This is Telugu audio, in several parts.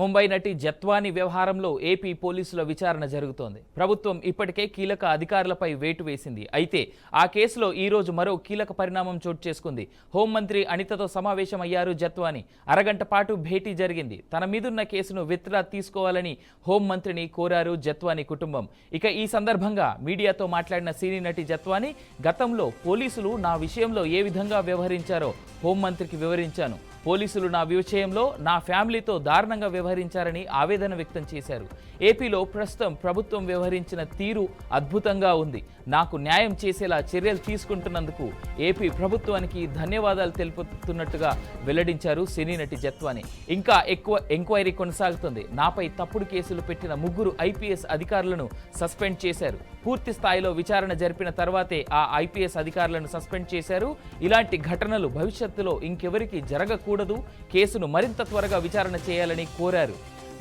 ముంబై నటి జత్వాని వ్యవహారంలో ఏపీ పోలీసుల విచారణ జరుగుతోంది. ప్రభుత్వం ఇప్పటికే కీలక అధికారులపై వేటు వేసింది. అయితే ఆ కేసులో ఈ రోజు మరో కీలక పరిణామం చోటు చేసుకుంది. హోంమంత్రి అనితతో సమావేశమయ్యారు జత్వాని. అరగంట పాటు భేటీ జరిగింది. తన మీదున్న కేసును విత్డ్రా తీసుకోవాలని హోంమంత్రిని కోరారు జత్వాని కుటుంబం. ఇక ఈ సందర్భంగా మీడియాతో మాట్లాడిన సినీ నటి జత్వాని, గతంలో పోలీసులు నా విషయంలో ఏ విధంగా వ్యవహరించారో హోంమంత్రికి వివరించాను. పోలీసులు నా విషయంలో నా ఫ్యామిలీతో దారుణంగా వ్యవహరించారని ఆవేదన వ్యక్తం చేశారు. ఏపీలో ప్రస్తుతం ప్రభుత్వం వ్యవహరించిన తీరు అద్భుతంగా ఉంది. నాకు న్యాయం చేసేలా చర్యలు తీసుకుంటున్నందుకు ఏపీ ప్రభుత్వానికి ధన్యవాదాలు తెలుపుతున్నట్టుగా వెల్లడించారు సినీ నటి జత్వాని. ఇంకా ఎక్కువ ఎంక్వైరీ కొనసాగుతుంది. నాపై తప్పుడు కేసులు పెట్టిన 3 ఐపీఎస్ అధికారులను సస్పెండ్ చేశారు. పూర్తి స్థాయిలో విచారణ జరిపిన తర్వాతే ఆ ఐపీఎస్ అధికారులను సస్పెండ్ చేశారు. ఇలాంటి ఘటనలు భవిష్యత్తులో ఇంకెవరికి జరగకూడదు. కేసును మరింత త్వరగా విచారణ చేయాలని కోరారు.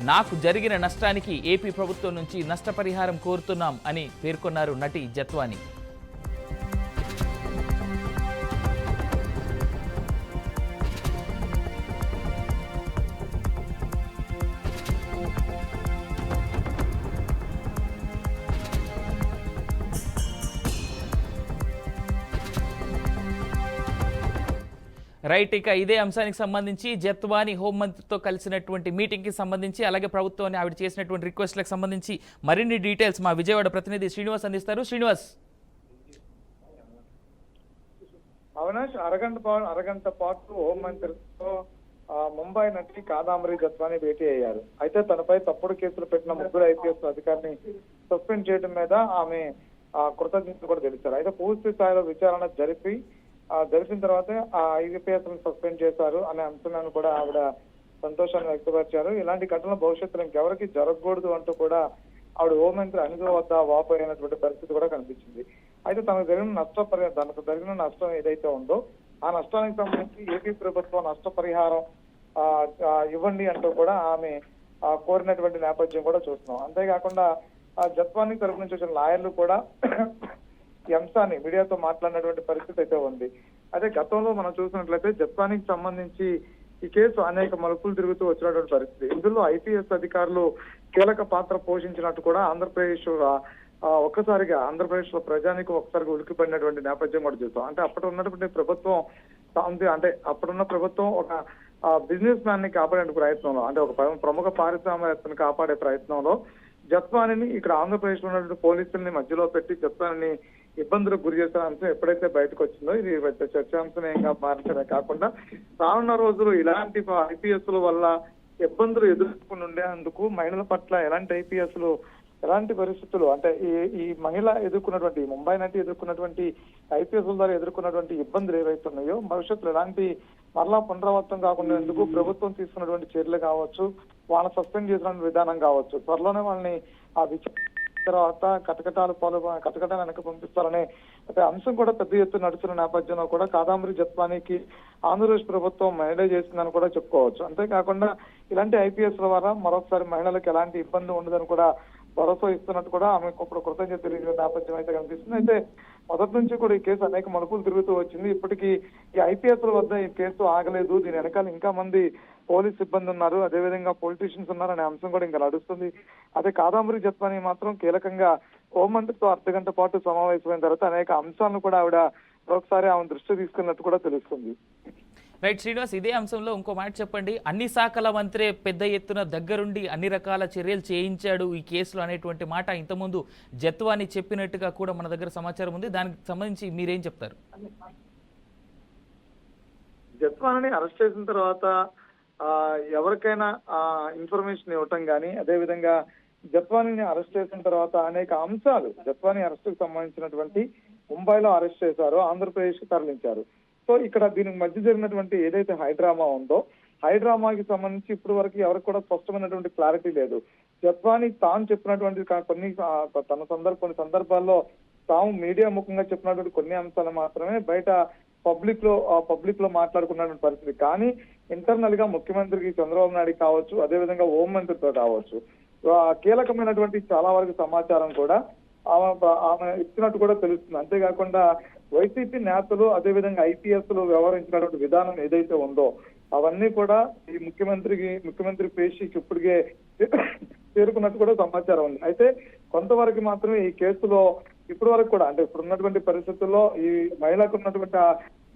నాకు జరిగిన నష్టానికి ఏపీ ప్రభుత్వం నుంచి నష్టపరిహారం కోరుతున్నాం అని పేర్కొన్నారు నటి జత్వాని. రైట్, ఇక ఇదే అంశానికి సంబంధించి జత్వాని హోంమంత్రితో కలిసినటువంటి మీటింగ్కి సంబంధించి, అలాగే ప్రభుత్వాన్ని ఆవిడ చేసినటువంటి రిక్వెస్ట్లకు సంబంధించి మరిన్ని డీటెయిల్స్ మా విజయవాడ ప్రతినిధి శ్రీనివాస్ అందిస్తారు. శ్రీనివాస్. అవినాష్, అరగంట పాటు హోంమంత్రితో ముంబై నటి కాదాంబరి జత్వాని భేటీ అయ్యారు. అయితే తనపై తప్పుడు కేసులు పెట్టిన 3 ఐపీఎస్ అధికారిని సస్పెండ్ చేయడం మీద ఆమె కృతజ్ఞతలు కూడా తెలిపారు. అయితే పూర్తి స్థాయిలో విచారణ జరిపిన తర్వాతే ఆ ఐపీఎస్ సస్పెండ్ చేశారు అనే అంశాన్ని కూడా ఆవిడ సంతోషాన్ని వ్యక్తపరిచారు. ఇలాంటి ఘటనలు భవిష్యత్తులో ఇంకెవరికి జరగకూడదు అంటూ కూడా ఆవిడ హోంమంత్రి అనిత వద్ద వాపోయినటువంటి పరిస్థితి కూడా కనిపించింది. అయితే తనకు జరిగిన నష్టం ఏదైతే ఉందో ఆ నష్టానికి సంబంధించి ఏపీ ప్రభుత్వం నష్టపరిహారం ఇవ్వండి అంటూ కూడా ఆమె కోరినటువంటి నేపథ్యం కూడా చూస్తున్నాం. అంతేకాకుండా జత్వాని తరఫు నుంచి వచ్చిన లాయర్లు కూడా ఈ అంశాన్ని మీడియాతో మాట్లాడినటువంటి పరిస్థితి అయితే ఉంది. అదే గతంలో మనం చూసినట్లయితే జత్వానికి సంబంధించి ఈ కేసు అనేక మలుపులు తిరుగుతూ వచ్చినటువంటి పరిస్థితి. ఇందులో ఐపీఎస్ అధికారులు కీలక పాత్ర పోషించినట్టు కూడా ఆంధ్రప్రదేశ్ లో ప్రజానికి ఒకసారిగా ఉలికిపడినటువంటి నేపథ్యం కూడా చూస్తాం. అంటే అప్పటి ఉన్నటువంటి ప్రభుత్వం అప్పుడున్న ప్రభుత్వం ఒక బిజినెస్ మ్యాన్ ని కాపాడే ప్రయత్నంలో, అంటే ఒక ప్రముఖ పారిశ్రామికవేత్తని కాపాడే ప్రయత్నంలో జత్వానిని ఇక్కడ ఆంధ్రప్రదేశ్ లో ఉన్నటువంటి పోలీసుల్ని మధ్యలో పెట్టి జత్వానిని ఇబ్బందులకు గురి చేసిన అంశం ఎప్పుడైతే బయటకు వచ్చిందో ఇది చర్చాంశంగా మారడమే కాకుండా రానున్న రోజులు ఇలాంటి ఐపీఎస్ల వల్ల ఇబ్బందులు ఎదుర్కొని ఉండేందుకు మహిళల పట్ల ఎలాంటి పరిస్థితులు, అంటే ఈ మహిళ ఎదుర్కొన్నటువంటి, ముంబై నటి ఎదుర్కొన్నటువంటి ఐపీఎస్ల ద్వారా ఎదుర్కొన్నటువంటి ఇబ్బందులు ఏవైతే ఉన్నాయో భవిష్యత్తులో ఎలాంటి మరలా పునరావృతం కాకుండా ఎందుకు ప్రభుత్వం తీసుకున్నటువంటి చర్యలు కావచ్చు, వాళ్ళని సస్పెండ్ చేసిన విధానం కావచ్చు, త్వరలోనే వాళ్ళని ఆ విచారణ తర్వాత కటకటాలు వెనక పంపిస్తారనే అంశం కూడా పెద్ద ఎత్తున నడుస్తున్న నేపథ్యంలో కూడా కాదాంబరి జత్వానికి ఆంధ్రప్రదేశ్ ప్రభుత్వం మేనేజ్ చేసిందని కూడా చెప్పుకోవచ్చు. అంతేకాకుండా ఇలాంటి ఐపీఎస్ ద్వారా మరొకసారి మహిళలకు ఎలాంటి ఇబ్బంది ఉండదని కూడా భరోసా ఇస్తున్నట్టు కూడా ఆమెకు ఇప్పుడు కృతజ్ఞత తెలియజేసే నేపథ్యం అయితే కనిపిస్తుంది. అయితే మొదటి నుంచి కూడా ఈ కేసు అనేక మలుపులు తిరుగుతూ వచ్చింది. ఇప్పటికీ ఈ ఐపీఎస్ల వద్ద ఈ కేసు ఆగలేదు. దీని వెనకాల ఇంకా మంది పోలీస్ సిబ్బంది ఉన్నారు, అదేవిధంగా పొలిటీషియన్స్ ఉన్నారు అనే అంశం కూడా ఇంకా నడుస్తుంది. అదే కాదాంబరి జత్వాని మాత్రం కీలకంగా హోంమంత్రితో అర్ధగంట పాటు సమావేశమైన తర్వాత అనేక అంశాలను కూడా ఆవిడ ఒకసారి ఆమె దృష్టి తీసుకున్నట్టు కూడా తెలుస్తుంది. రైట్ శ్రీనివాస్, ఇదే అంశంలో ఇంకో మాట చెప్పండి. అన్ని శాఖల మంత్రి పెద్ద ఎత్తున దగ్గరుండి అన్ని రకాల చర్యలు చేయించాడు ఈ కేసులో అనేటువంటి మాట ఇంతకుముందు జత్వాని చెప్పినట్టుగా కూడా మన దగ్గర సమాచారం ఉంది. దానికి సంబంధించి మీరేం చెప్తారు? జత్వాని అరెస్ట్ చేసిన తర్వాత ఎవరికైనా ఇన్ఫర్మేషన్ ఇవ్వటం కానీ, అదేవిధంగా జత్వానిని అరెస్ట్ చేసిన తర్వాత అనేక అంశాలు, జత్వాని అరెస్ట్ కు సంబంధించినటువంటి ముంబైలో అరెస్ట్ చేశారు, ఆంధ్రప్రదేశ్ కి తరలించారు. సో ఇక్కడ దీనికి మధ్య జరిగినటువంటి ఏదైతే హైడ్రామా ఉందో హైడ్రామాకి సంబంధించి ఇప్పటి వరకు ఎవరికి కూడా స్పష్టమైనటువంటి క్లారిటీ లేదు. జత్వాని తాను చెప్పినటువంటి కొన్ని సందర్భాల్లో తాము మీడియా ముఖంగా చెప్పినటువంటి కొన్ని అంశాలు మాత్రమే బయట పబ్లిక్ లో మాట్లాడుకున్నటువంటి పరిస్థితి. కానీ ఇంటర్నల్ గా ముఖ్యమంత్రికి చంద్రబాబు నాయుడు కావచ్చు, అదేవిధంగా హోంమంత్రితో కావచ్చు కీలకమైనటువంటి చాలా వరకు సమాచారం కూడా ఆమె ఇచ్చినట్టు కూడా తెలుస్తుంది. అంతేకాకుండా వైసీపీ నేతలు అదేవిధంగా ఐపీఎస్ లు వ్యవహరించినటువంటి విధానం ఏదైతే ఉందో అవన్నీ కూడా ఈ ముఖ్యమంత్రి పేషికి ఇప్పటికే చేరుకున్నట్టు కూడా సమాచారం ఉంది. అయితే కొంతవరకు మాత్రమే ఈ కేసులో ఇప్పటి వరకు కూడా అంటే ఇప్పుడు ఉన్నటువంటి పరిస్థితుల్లో ఈ మహిళకు ఉన్నటువంటి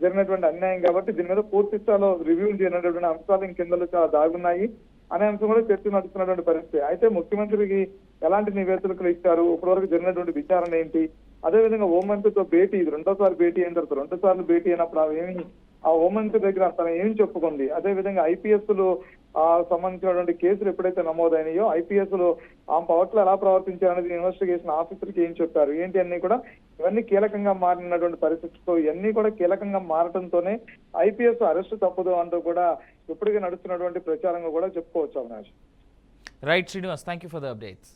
జరిగినటువంటి అన్యాయం కాబట్టి దీని మీద పూర్తి స్థాయిలో రివ్యూ చేయనటువంటి అంశాలు ఇంకెందులో చాలా దాగున్నాయి అనే అంశం కూడా చర్చ నడుస్తున్నటువంటి పరిస్థితి. అయితే ముఖ్యమంత్రికి ఎలాంటి నివేదికలు ఇచ్చారు, ఇప్పటి వరకు జరిగినటువంటి విచారణ ఏంటి, అదేవిధంగా హోంమంత్రితో భేటీ, ఇది రెండోసారి భేటీ అయిన తర్వాత 2 సార్లు భేటీ అయినప్పుడు ఆ హోంమంత్రి దగ్గర తను ఏం చెప్పుకుంది, అదే విధంగా ఐపీఎస్ లు సంబంధించినటువంటి కేసులు ఎప్పుడైతే నమోదైనాయో ఐపీఎస్ లు ఆ పవర్లో ఎలా ప్రవర్తించారనేది ఇన్వెస్టిగేషన్ ఆఫీసర్కి ఏం చెప్పారు ఏంటి అన్ని కూడా ఇవన్నీ కీలకంగా మారినటువంటి పరిస్థితుల్లో ఇవన్నీ కూడా కీలకంగా మారడంతోనే ఐపీఎస్ అరెస్ట్ తప్పదు అంటూ కూడా ఇప్పటికే నడుస్తున్నటువంటి ప్రచారంగా కూడా చెప్పుకోవచ్చు. Avinash. Right Srinivas, thank you for the updates.